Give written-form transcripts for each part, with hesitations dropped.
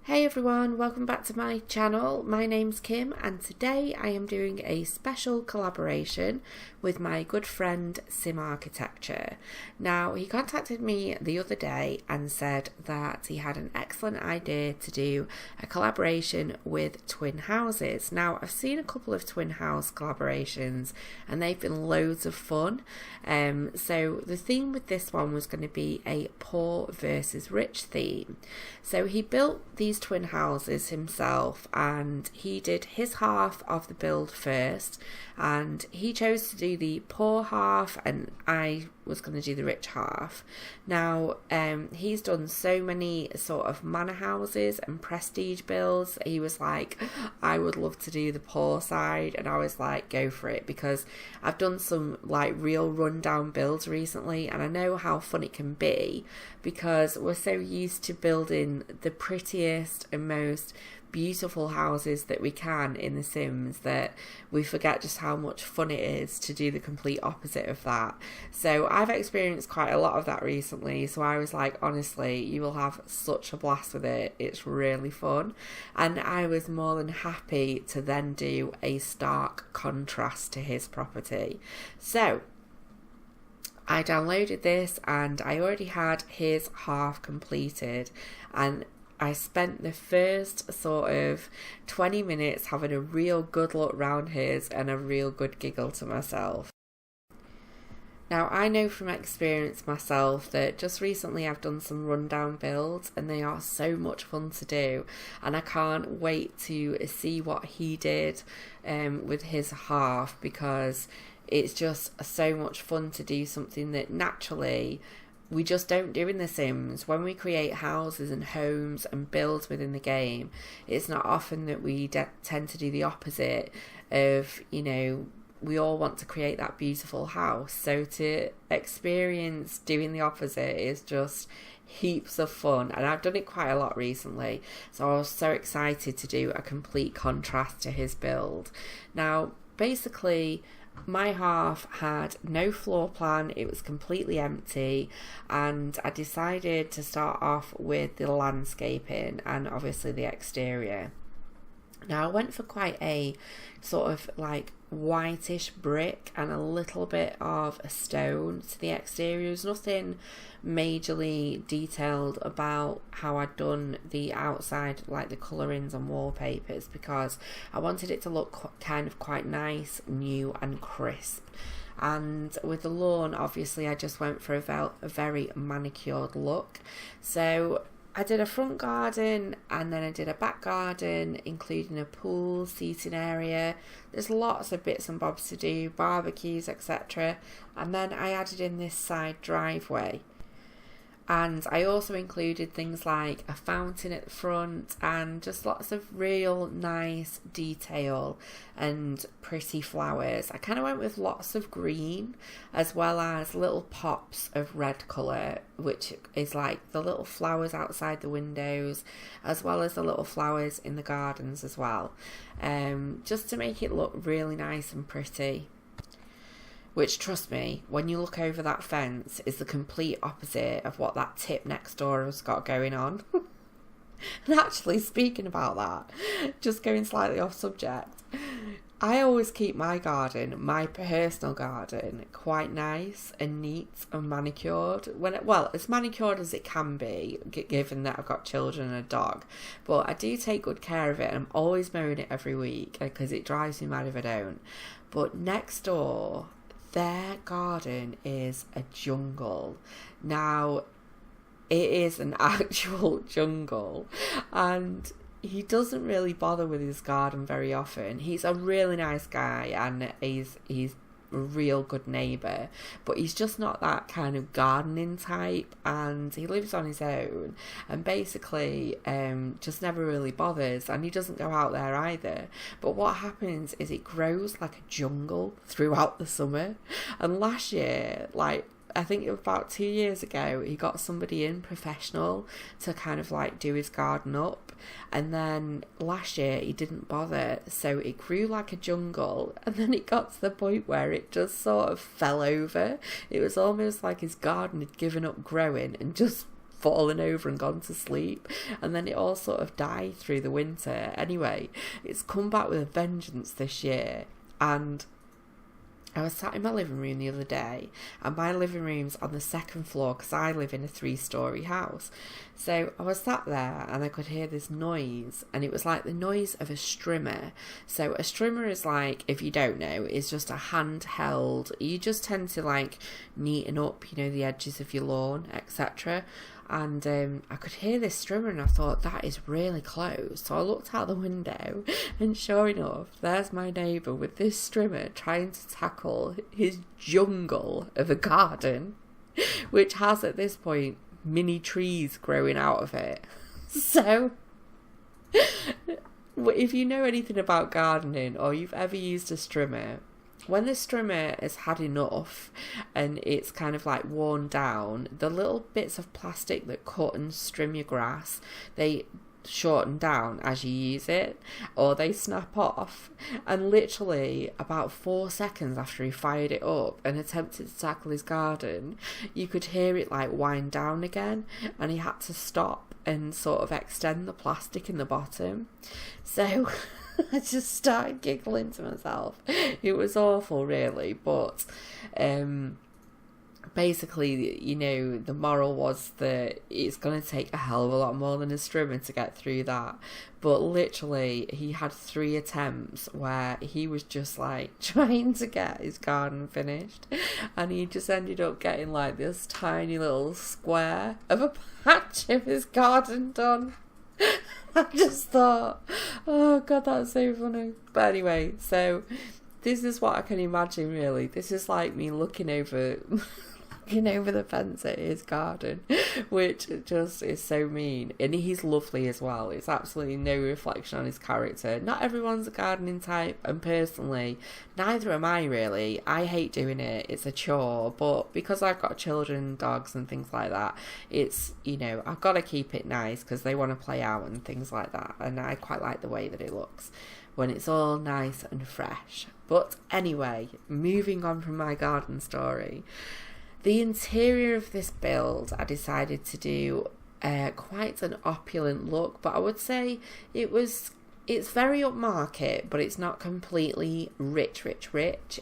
Hey everyone, welcome back to my channel. My name's Kim and today I am doing a special collaboration with my good friend Simarchitecture. Now, he contacted me the other day and said that he had an excellent idea to do a collaboration with twin houses. Now, I've seen a couple of twin house collaborations and they've been loads of fun. So the theme with this one was going to be a poor versus rich theme. So he built these twin houses himself and he did his half of the build first, and he chose to do the poor half and I was going to do the rich half. Now he's done so many sort of manor houses and prestige builds. He was like, I would love to do the poor side, and I was like, go for it, because I've done some like real rundown builds recently and I know how fun it can be, because we're so used to building the prettiest and most beautiful houses that we can in The Sims that we forget just how much fun it is to do the complete opposite of that. So I've experienced quite a lot of that recently, so I was like, honestly, you will have such a blast with it. It's really fun, and I was more than happy to then do a stark contrast to his property. So I downloaded this and I already had his half completed, and I spent the first sort of 20 minutes having a real good look round his and a real good giggle to myself. Now, I know from experience myself that just recently I've done some rundown builds and they are so much fun to do, and I can't wait to see what he did with his half, because it's just so much fun to do something that naturally we just don't do in The Sims. When we create houses and homes and builds within the game, it's not often that we tend to do the opposite of, you know, we all want to create that beautiful house. So to experience doing the opposite is just heaps of fun, and I've done it quite a lot recently, so I was so excited to do a complete contrast to his build. Now, basically, my half had no floor plan, it was completely empty, and I decided to start off with the landscaping and obviously the exterior. Now, I went for quite a sort of like whitish brick and a little bit of a stone to the exterior. There's nothing majorly detailed about how I'd done the outside, like the colourings and wallpapers, because I wanted it to look kind of quite nice, new and crisp. And with the lawn, obviously I just went for a very manicured look. So I did a front garden and then I did a back garden, including a pool, seating area. There's lots of bits and bobs to do, barbecues, etc. And then I added in this side driveway. And I also included things like a fountain at the front and just lots of real nice detail and pretty flowers. I kind of went with lots of green as well as little pops of red colour, which is like the little flowers outside the windows as well as the little flowers in the gardens as well, just to make it look really nice and pretty. Which, trust me, when you look over that fence, is the complete opposite of what that tip next door has got going on. And actually, speaking about that, just going slightly off subject, I always keep my garden, my personal garden, quite nice and neat and manicured. Well, as manicured as it can be, given that I've got children and a dog. But I do take good care of it, and I'm always mowing it every week because it drives me mad if I don't. But next door, their garden is a jungle. Now, it is an actual jungle, and he doesn't really bother with his garden very often. He's a really nice guy and he's a real good neighbour, but he's just not that kind of gardening type, and he lives on his own and basically just never really bothers, and he doesn't go out there either. But what happens is it grows like a jungle throughout the summer, and last year, like I think about 2 years ago, he got somebody in professional to kind of like do his garden up, and then last year he didn't bother, so it grew like a jungle, and then it got to the point where it just sort of fell over. It was almost like his garden had given up growing and just fallen over and gone to sleep, and then it all sort of died through the winter. Anyway, it's come back with a vengeance this year, and I was sat in my living room the other day, and my living room's on the second floor because I live in a 3-storey house. So I was sat there and I could hear this noise, and it was like the noise of a strimmer. So a strimmer is like, if you don't know, is just a handheld, you just tend to like neaten up, the edges of your lawn, etc. And I could hear this strimmer, and I thought, that is really close. So I looked out the window, and sure enough, there's my neighbour with this strimmer trying to tackle his jungle of a garden, which has at this point mini trees growing out of it. So if you know anything about gardening, or you've ever used a strimmer, when the strimmer has had enough and it's kind of like worn down, the little bits of plastic that cut and strim your grass, they shorten down as you use it, or they snap off. And literally about 4 seconds after he fired it up and attempted to tackle his garden, you could hear it like wind down again, and he had to stop and sort of extend the plastic in the bottom. So I just started giggling to myself. It was awful, really, but basically, the moral was that it's going to take a hell of a lot more than a strimmer to get through that. But literally, he had 3 attempts where he was just like trying to get his garden finished, and he just ended up getting like this tiny little square of a patch of his garden done. I just thought, oh god, that's so funny. But anyway, so this is what I can imagine, really. This is like me looking over the fence at his garden, which just is so mean. And he's lovely as well. It's absolutely no reflection on his character. Not everyone's a gardening type, and personally, neither am I, really. I hate doing it. It's a chore, but because I've got children, dogs and things like that, it's, I've got to keep it nice because they want to play out and things like that, and I quite like the way that it looks when it's all nice and fresh. But anyway, moving on from my garden story, the interior of this build, I decided to do quite an opulent look, but I would say it's very upmarket, but it's not completely rich.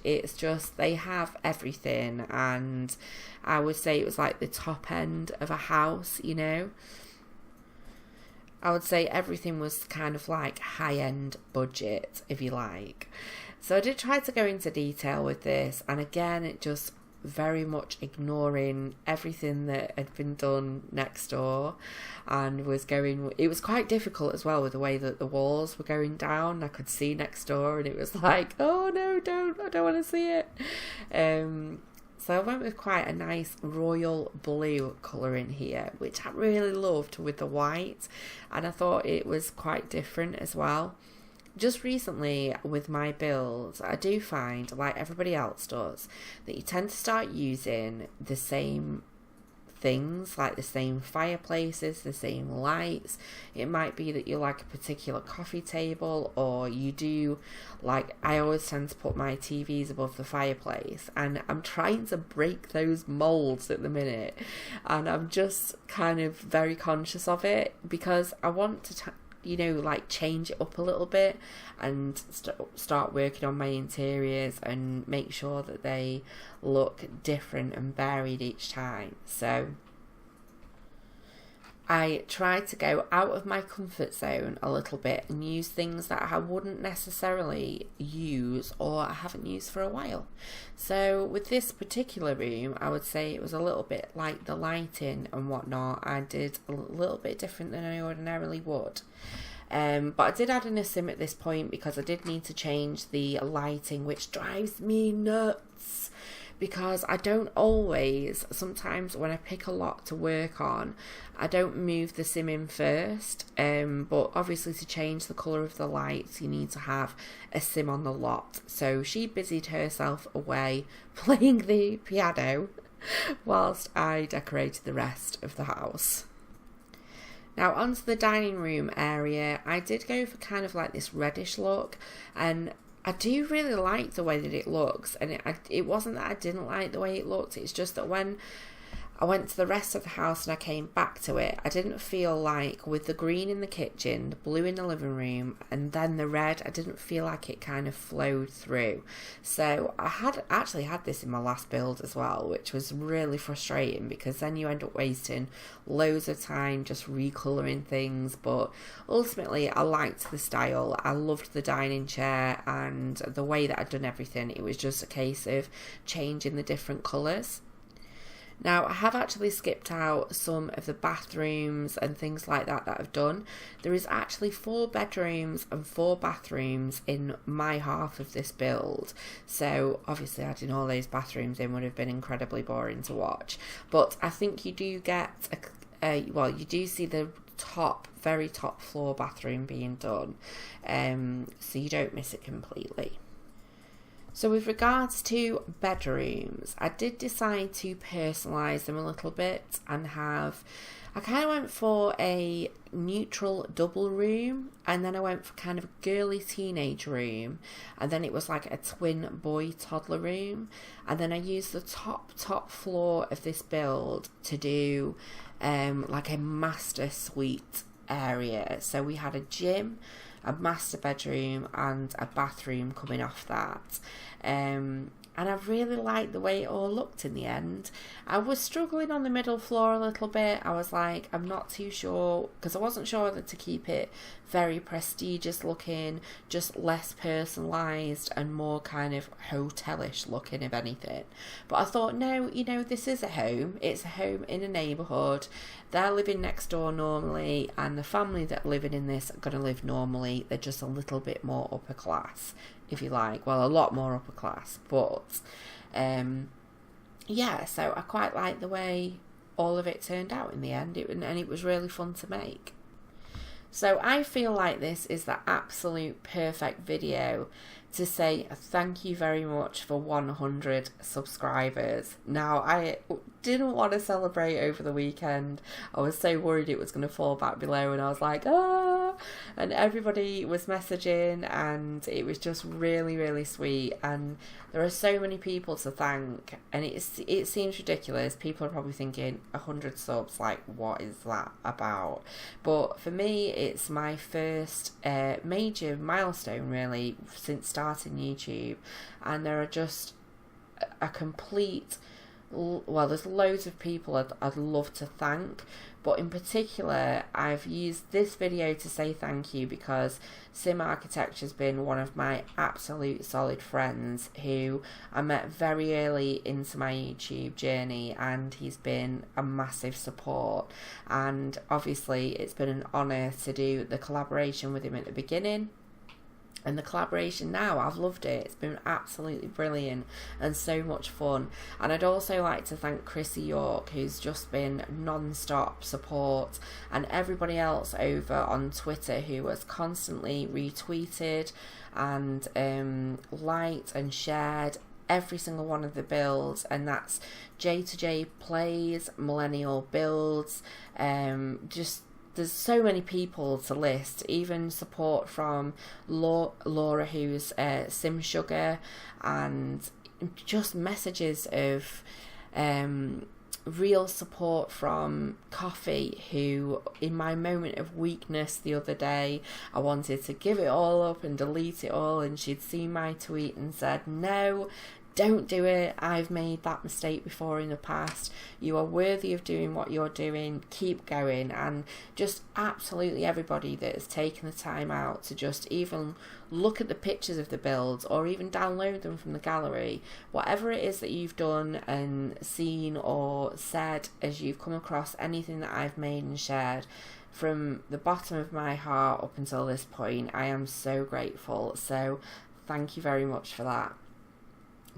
It's just, they have everything, and I would say it was like the top end of a house, I would say everything was kind of like high-end budget, if you like. So I did try to go into detail with this, and again, it just very much ignoring everything that had been done next door, and it was quite difficult as well with the way that the walls were going down. I could see next door, and it was like, oh no, I don't want to see it. So I went with quite a nice royal blue colour in here, which I really loved with the white, and I thought it was quite different as well. Just recently with my builds, I do find, like everybody else does, that you tend to start using the same things, like the same fireplaces, the same lights. It might be that you like a particular coffee table, or you do, like, I always tend to put my TVs above the fireplace, and I'm trying to break those molds at the minute, and I'm just kind of very conscious of it because I want to like change it up a little bit and start working on my interiors and make sure that they look different and varied each time. So I try to go out of my comfort zone a little bit and use things that I wouldn't necessarily use or I haven't used for a while. So with this particular room, I would say it was a little bit like the lighting and whatnot. I did a little bit different than I ordinarily would. But I did add in a sim at this point because I did need to change the lighting, which drives me nuts. Because I don't always, sometimes when I pick a lot to work on, I don't move the sim in first. But obviously to change the colour of the lights, you need to have a sim on the lot. So she busied herself away playing the piano whilst I decorated the rest of the house. Now onto the dining room area, I did go for kind of like this reddish look, and I do really like the way that it looks, and it wasn't that I didn't like the way it looked, it's just that when I went to the rest of the house and I came back to it, I didn't feel like, with the green in the kitchen, the blue in the living room, and then the red, I didn't feel like it kind of flowed through. So I had actually had this in my last build as well, which was really frustrating, because then you end up wasting loads of time just recolouring things. But ultimately I liked the style, I loved the dining chair and the way that I'd done everything. It was just a case of changing the different colours. Now, I have actually skipped out some of the bathrooms and things like that I've done. There is actually 4 bedrooms and 4 bathrooms in my half of this build. So obviously adding all those bathrooms in would have been incredibly boring to watch. But I think you do get, you do see the very top floor bathroom being done. So you don't miss it completely. So with regards to bedrooms, I did decide to personalise them a little bit and I kind of went for a neutral double room, and then I went for kind of a girly teenage room, and then it was like a twin boy toddler room, and then I used the top floor of this build to do like a master suite area. So we had a gym, a master bedroom and a bathroom coming off that. And I really liked the way it all looked in the end. I was struggling on the middle floor a little bit. I was like, I'm not too sure, because I wasn't sure whether to keep it very prestigious looking, just less personalised and more kind of hotelish looking, if anything. But I thought, no, this is a home. It's a home in a neighbourhood. They're living next door normally, and the family that are living in this are going to live normally. They're just a little bit more upper class, if you like. Well, a lot more upper class, but so I quite like the way all of it turned out in the end, and it was really fun to make. So I feel like this is the absolute perfect video to say thank you very much for 100 subscribers. Now, I didn't want to celebrate over the weekend. I was so worried it was going to fall back below, and I was like, and everybody was messaging, and it was just really, really sweet. And there are so many people to thank, and it seems ridiculous. People are probably thinking 100 subs, like, what is that about? But for me, it's my first major milestone, really, since starting YouTube, and there are just a complete, there's loads of people I'd love to thank, but in particular I've used this video to say thank you because Simarchitecture has been one of my absolute solid friends who I met very early into my YouTube journey, and he's been a massive support. And obviously it's been an honour to do the collaboration with him at the beginning. And the collaboration now, I've loved it. It's been absolutely brilliant and so much fun. And I'd also like to thank Chrissy York, who's just been non-stop support, and everybody else over on Twitter who has constantly retweeted and liked and shared every single one of the builds. And that's J2J Plays, Millennial Builds, there's so many people to list, even support from Laura, who's Sim Sugar, and just messages of real support from Coffee, who in my moment of weakness the other day, I wanted to give it all up and delete it all, and she'd seen my tweet and said, no, don't do it. I've made that mistake before in the past. You are worthy of doing what you're doing. Keep going. And just absolutely everybody that has taken the time out to just even look at the pictures of the builds or even download them from the gallery. Whatever it is that you've done and seen or said as you've come across anything that I've made and shared, from the bottom of my heart up until this point, I am so grateful. So thank you very much for that.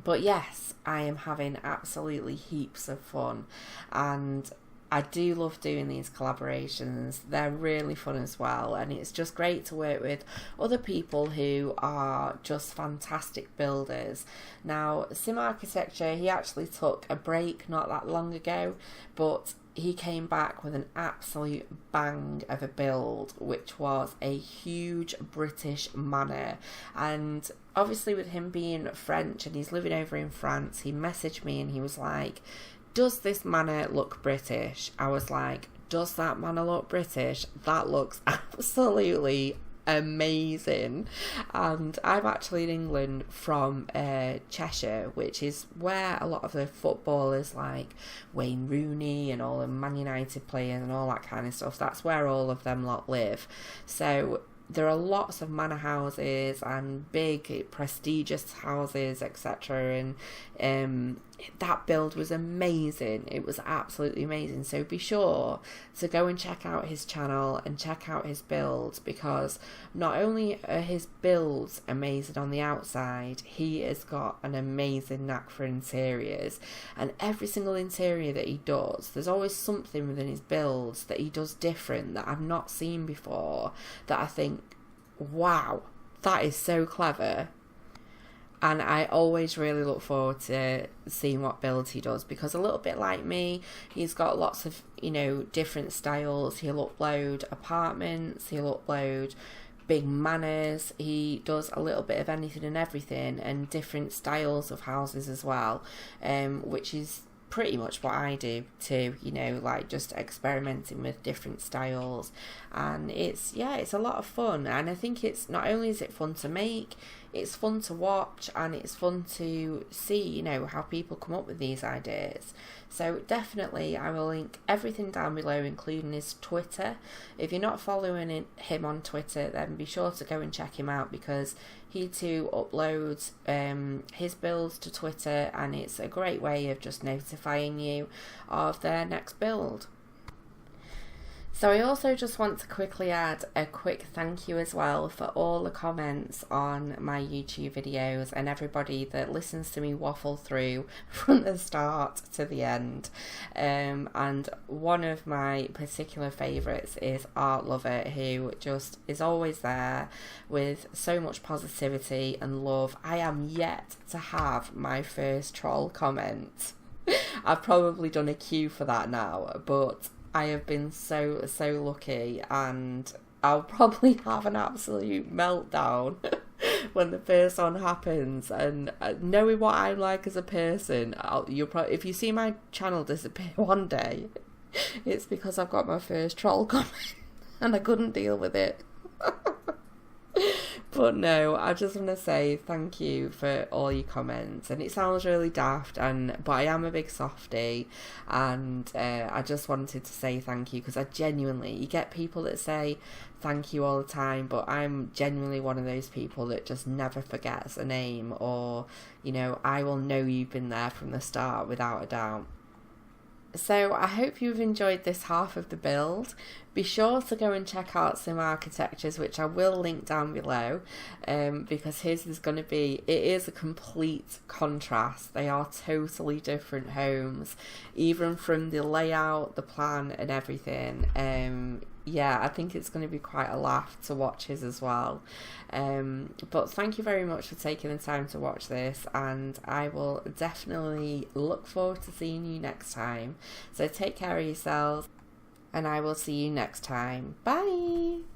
But yes, I am having absolutely heaps of fun, and I do love doing these collaborations. They're really fun as well, and it's just great to work with other people who are just fantastic builders. Now, Simarchitecture, he actually took a break not that long ago, but he came back with an absolute bang of a build, which was a huge British manor. And obviously with him being French and he's living over in France, he messaged me and he was like, does this manor look British? I was like, does that manor look British? That looks absolutely amazing. And I'm actually in England from Cheshire, which is where a lot of the footballers like Wayne Rooney and all the Man United players and all that kind of stuff, that's where all of them lot live. So there are lots of manor houses and big prestigious houses, etc. And that build was amazing. It was absolutely amazing. So be sure to go and check out his channel and check out his builds, because not only are his builds amazing on the outside, he has got an amazing knack for interiors. And every single interior that he does, there's always something within his builds that he does different that I've not seen before, that I think, wow, that is so clever. And I always really look forward to seeing what builds he does, because a little bit like me, he's got lots of, you know, different styles. He'll upload apartments, he'll upload big manors, he does a little bit of anything and everything, and different styles of houses as well, which is pretty much what I do too, you know, like just experimenting with different styles. And it's a lot of fun. And I think it's not only is it fun to make, it's fun to watch, and it's fun to see, you know, how people come up with these ideas. So definitely I will link everything down below, including his Twitter. If you're not following him on Twitter, then be sure to go and check him out, because he too uploads his builds to Twitter, and it's a great way of just notifying you of their next build. So I also just want to quickly add a quick thank you as well for all the comments on my YouTube videos and everybody that listens to me waffle through from the start to the end. And one of my particular favourites is Art Lover, who just is always there with so much positivity and love. I am yet to have my first troll comment. I've probably done a queue for that now, but I have been so lucky, and I'll probably have an absolute meltdown when the first one happens. And knowing what I'm like as a person, if you see my channel disappear one day, it's because I've got my first troll comment and I couldn't deal with it. But no, I just want to say thank you for all your comments. And it sounds really daft, but I am a big softie, and I just wanted to say thank you, because you get people that say thank you all the time, but I'm genuinely one of those people that just never forgets a name, or, you know, I will know you've been there from the start without a doubt. So I hope you've enjoyed this half of the build. Be sure to go and check out Simarchitecture's, which I will link down below, because his is going to be, it is a complete contrast. They are totally different homes, even from the layout, the plan and everything. Yeah, I think it's going to be quite a laugh to watch his as well. But thank you very much for taking the time to watch this, and I will definitely look forward to seeing you next time. So take care of yourselves, and I will see you next time. Bye!